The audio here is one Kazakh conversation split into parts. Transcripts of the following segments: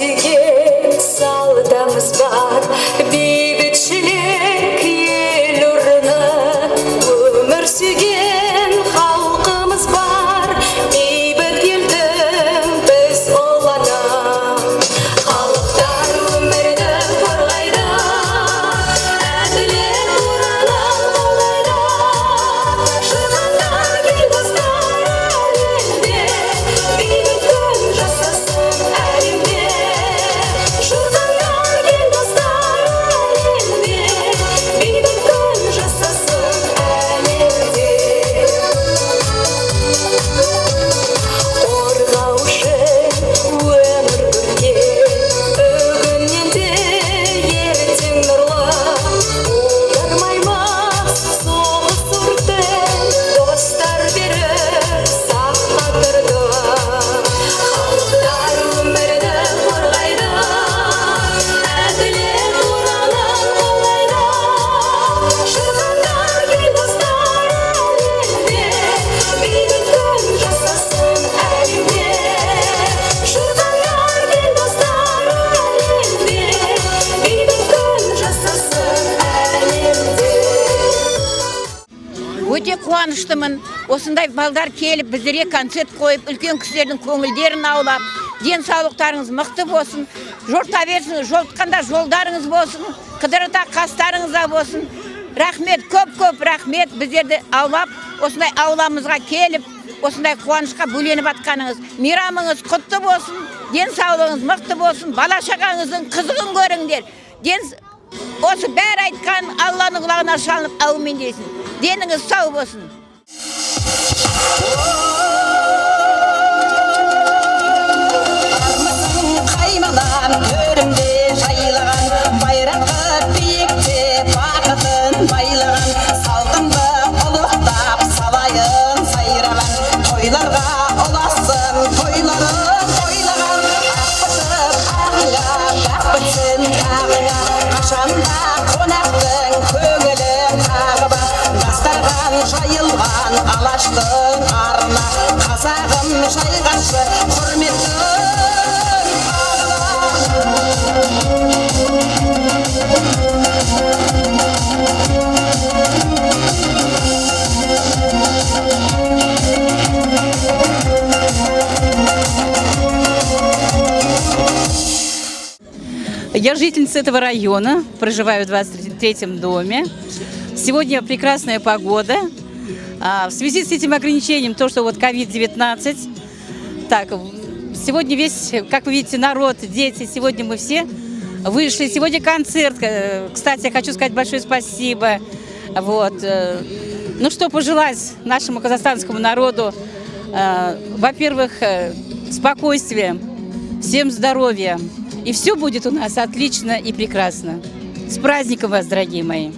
сүйген салтымыз бар, бейбітшілік ел ұрыны. Өмір сүйген халқымыз бар, бейбіт елдің біз ұланы. Халықтар өмірді қорғайды, әділет ұранын қолдайды. Шығандар кел достар әлемде, бейбіт күн жасасын әлемде. Шығандар кел достар әлемде, бейбіт күн жасасын әлемде. Қорғаушы өмір көрген, бүгіннен де ертең нұрлы. Болдырмаймыз соғыс өртін, достар беріп саққа тұрды. Халықтар өмірді қорғайды, әділет ұранын қолдайды. Шығандар кел достар әлемде, бейбіт күн жасасын әлемде. Шығандар кел достар әлемде, бейбіт күн жасасын әлемде. Өте қуаныштымын. Осындай балдар келіп, біздерге концерт қойып, үлкен кісілердің көңілдерін аулап, денсаулықтарыңыз мықты болсын, жорта берсін, жолтқанда жолдарыңыз болсын, қыдырыта қастарыңызда болсын. Рахмет, көп рахмет біздерді аулап, осындай ауламызға келіп, осындай қуанышқа бөленіп атқаныңыз. Мейрамыңыз құтты болсын, денсаулығыңыз мықты болсын, бала шағаңыздың қызығын көріңдер. Осы бәрі айтқан Алланың құлағына шалынып әумин десін. Деніңіз сау болсын. Қаймалан төрімде жайлаған, байраққа биікте бақытын байлаған. Салтымды ұлықтап салайын сайраған, тойларға ұласын тойларын тойлаған. Ақ бітіп ағыңа, бақ бітсін тағыңа, қашанда қонақтың көңілі қағыба. Дастархан жайылған алаштың арына, қазағым жайғашы құрметті. Я жительница этого района, проживаю в 23-м доме. Сегодня прекрасная погода. В связи с этим ограничением, то, что вот COVID-19, так, сегодня весь, как вы видите, народ, дети, сегодня мы все вышли. Сегодня концерт. Кстати, я хочу сказать большое спасибо. Вот. Ну, что пожелать нашему казахстанскому народу? Во-первых, спокойствия, всем здоровья. И все будет у нас отлично и прекрасно. С праздником вас, дорогие мои!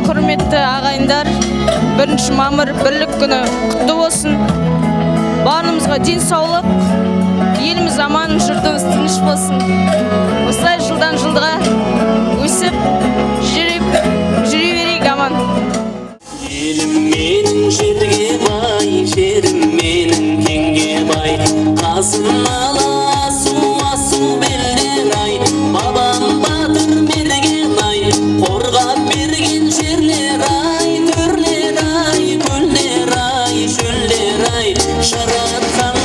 Құрметті ағайындар, 1 мамыр бірлік күні құтты болсын. Барымызға денсаулық, еліміз аман, жұртымыз тыныш болсын. Осылай жылдан жылға өсіп, жүре берейік аман. Елім менің жерге бай, жерім менің кеңге бай. Қасым ала асу белден ай, бабам батыр мерген ай. Қорғап берген жерлер ай, төрлер ай, көлдер ай, шөлдер ай. Жаратқан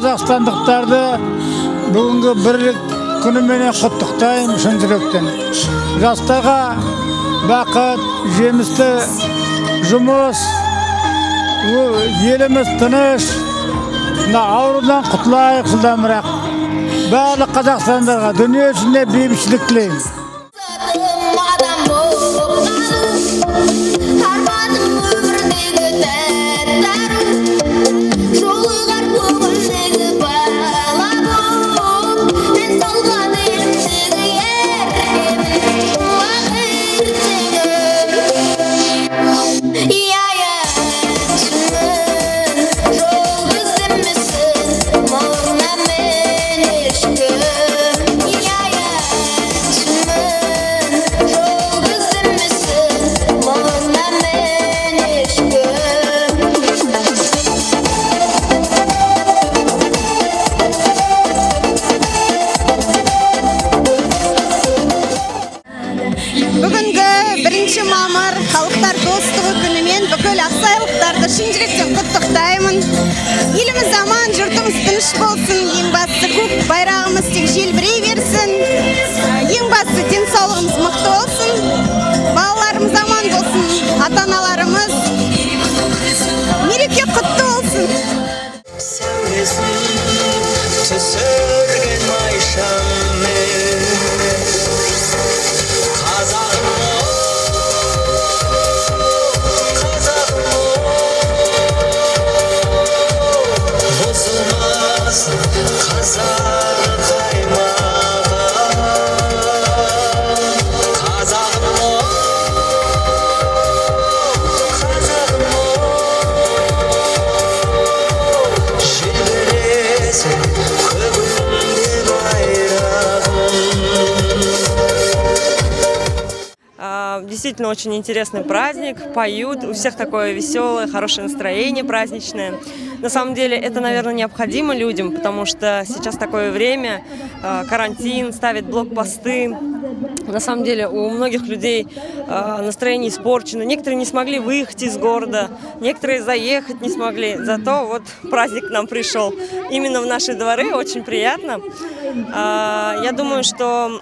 қазақстандықтарды бүгінгі бірлік күніменен құттықтаймын шын жүректен. Жастарға бақыт, жемісті жұмыс, еліміз тыныш, мына аурудан құтылайық жылдамырақ. Барлық қазақстандарға дүние жүзіне бейбітшілік тілеймін. Халықтар достығы күнімен бүкіл ақсайлықтарды шын жүректен құттықтаймын. Еліміз аман, жұртымыз тыныш болсын. Ең бастысы көк байрағымыз тек желбірей берсін. Ең бастысы денсаулығымыз мықты болсын. Балаларымыз аман болсын. Ата-аналарымыз мереке құтты болсын. Действительно очень интересный праздник, поют, у всех такое веселое, хорошее настроение праздничное. На самом деле это, наверное, необходимо людям, потому что сейчас такое время, карантин, ставят блокпосты. На самом деле у многих людей настроение испорчено, некоторые не смогли выехать из города, некоторые заехать не смогли, зато вот праздник к нам пришел именно в наши дворы, очень приятно. Я думаю, что...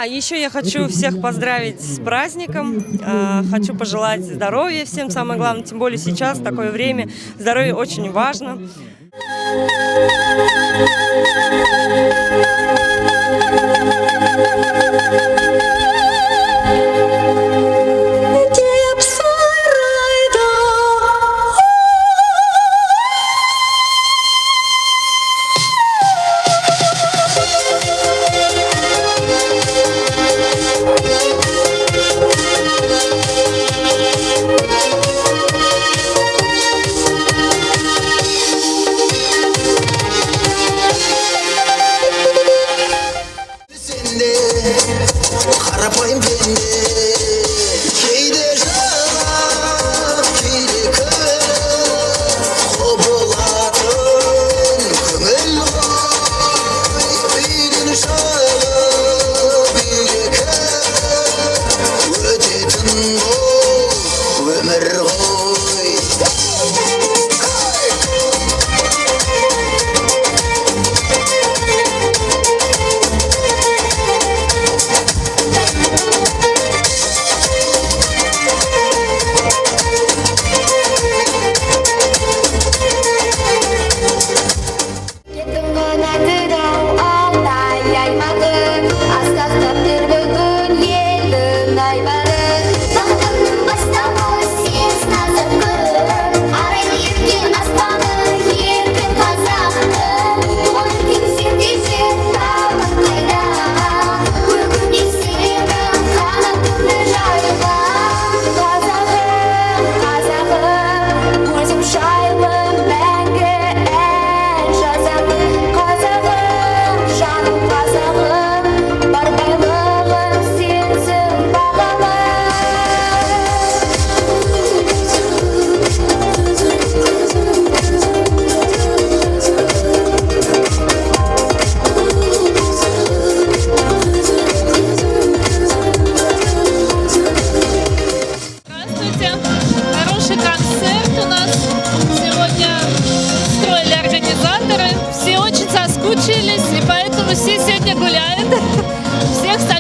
еще я хочу всех поздравить с праздником, хочу пожелать здоровья всем, самое главное, тем более сейчас, такое время, здоровье очень важно.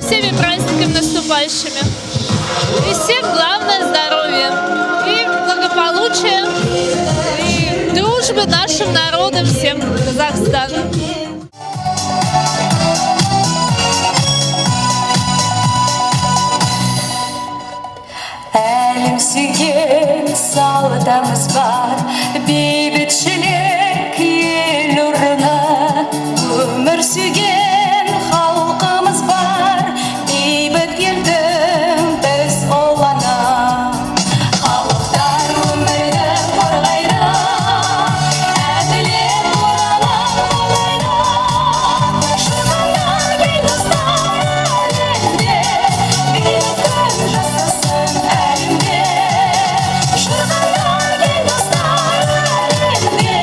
всеми праздниками наступающими. И всем главное здоровье, и благополучие, и дружбы нашим народам всем Казахстана. Әлем сүйген салтымыз бар, бейбітшілік ел ұрына. Өмір сүйген халқымыз бар, бейбіт елдің біз олана. Халықтар өмірді қорғайды, әділет оралар қолайды. Шырғандар ел достар әлемде, бейбіт күн жасасын әлемде. Шырғандар ел достар әлемде,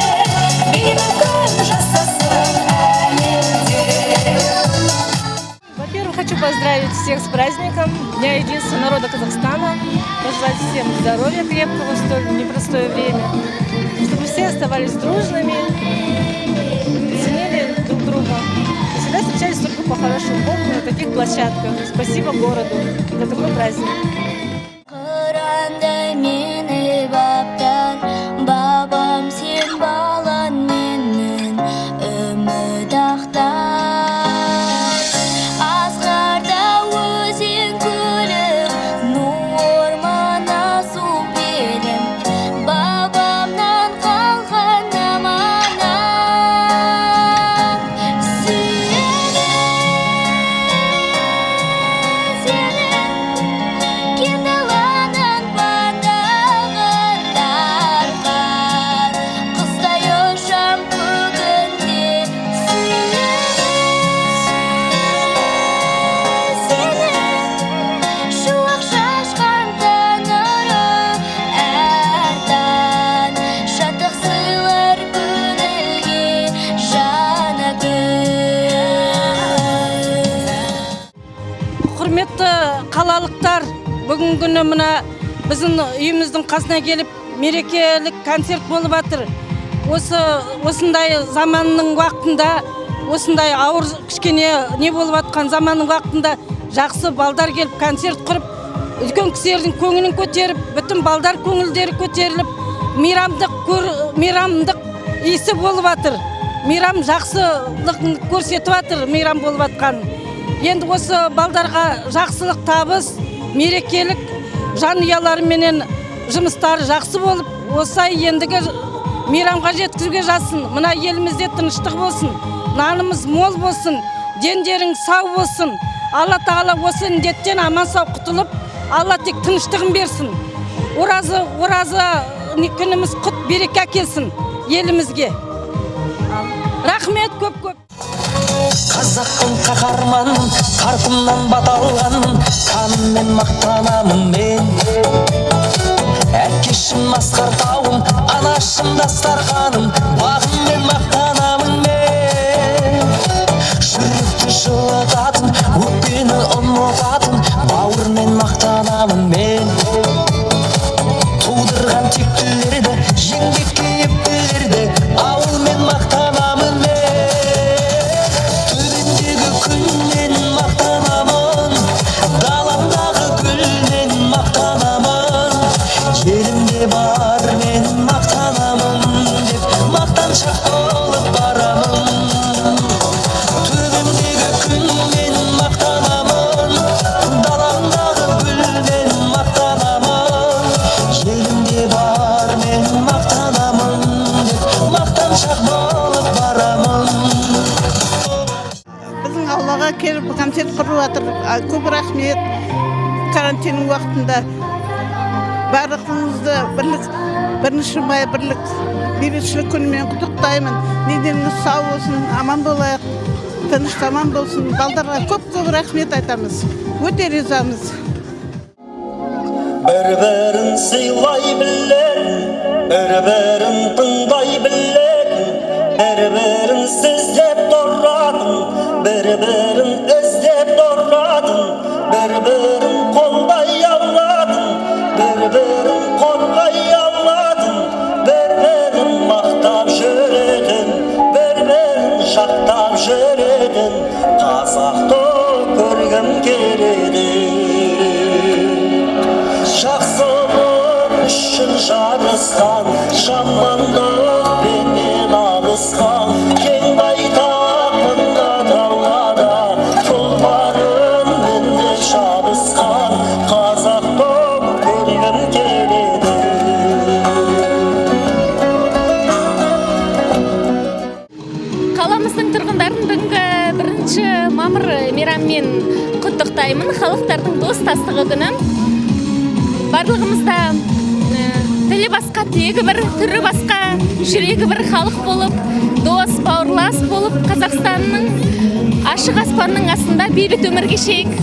бейбіт күн жасасын әлемде. Во-первых, хочу поздравить всех с праздником Дня единства народа Казахстана. Пожелать всем здоровья крепкого в столь непростое время. Чтобы все оставались дружными, ценили друг друга. И всегда встречались только по хорошему Богу на таких площадках. Спасибо городу за такой праздник. Қырандай мені баптар, бабам сен балан менің үміт ақтар. Асқарда өзен көлі, ну ормана су белім, бабамнан қалған аманат. Сүйемін сені, кен даланың батағын тарқан, қыстай ұшам көгінде. Сүйемін сені, шуақ шашқан таңыры әртан, шаттық сыйлар көңілге жаны Құрметті қалалықтар, бүгінгі күні мына біздің үйіміздің қасына келіп мерекелік концерт болып жатыр. Осындай заманның уақытында, осындай ауыр кішкене не болып жатқан заманның уақытында жақсы балдар келіп концерт құрып, үлкен кісілердің көңілін көтеріп, бүтін балдар көңілдері көтеріліп, мейрамдық иісі болып жатыр. Мейрам жақсылығын көрсетіп жатыр, мейрам болып жатқан. Енді осы балдарға жақсылық табыс, мерекелік жанұяларменен жұмыстары жақсы болып, осылай ендігі мейрамға жеткізуге жазсын. Мына елімізде тыныштық болсын, нанымыз мол болсын, дендерің сау болсын. Алла тағала осы індеттен аман сау құтылып, Алла тек тыныштығын берсін. Ораза күніміз құт береке әкелсін елімізге. Рахмет көп-көп. Қазақтың қаһарманын, қарқыннан баталғанын, қаныммен мақтанамын мен. Әкешім асқар тауым, анашым дастарханым, бағыммен мақтанамын мен. Жүректі жылытатын, өкпені ұмытатын, бауырмен мақтанамын мен. Тудырған тектілерді, еңбекке ептілерді, ауылмен мақтанамын мен. Төбемдегі күнмен мақтанамын, даламдағы гүлмен мақтанамын. Елімде бар мен мақтанамын деп, мақтаншақ болып барамын. Төбемдегі күнмен мақтанамын, даламдағы гүлмен мақтанамын. Елімде бар мен мақтанамын деп, мақтаншақ болып барамын. Біздің аулаға келіп концерт құрып жатыр. Көп рахмет. Карантиннің уақытында барлығыңызды бірінші май бірлік бейбітшілік күнімен құттықтаймын. Недеріңіз сау болсын, аман болайық, тыныш аман болсын. Балдарға көп рахмет айтамыз. Өте ризамыз. Бір-бірін сыйлай білетін, бір-бірін тыңдай білетін, бір-бірін сіздеп тұратын, бір-бірін іздеп тұратын, бір-бірін қолдай алатын, бір-бірін қорғай алатын, бір-бірін мақтап жүретін, бір-бірін жақтап жүретін қазақты көргім келеді. 1 мамыр мейраммен құттықтаймын, халықтардың достастығы күнін. Барлығымызда тілі басқа, тегі бір, түрі басқа, жүрегі бір халық болып, дос, бауырлас болып, Қазақстанның ашық аспанның астында бейбіт өмір кешейік.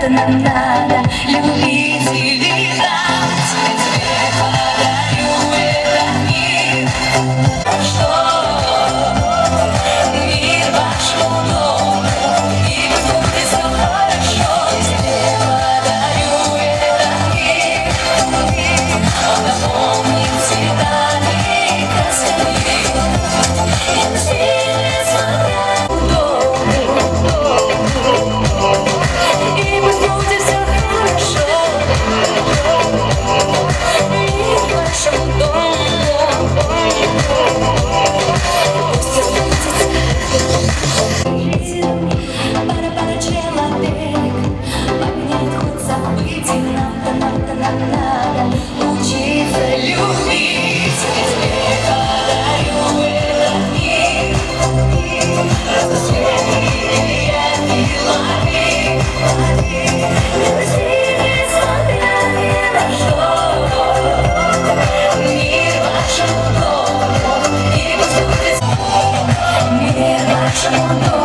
Нам надо любить и летать. Я тебе подарю этот мир, что мир вашему дому, и пусть будет все хорошо. Я тебе подарю этот мир, он наполнит цветами красоты. И на силе смотря в дом. И пусть будет все хорошо, мир вашему дому. Пусть пара человек погнет хоть событий. Нам-то надо учиться любить. Тебе подарю этот мир, разноцветный яркий лови. Мир вашему дому, и пусть будет мир вашему дому.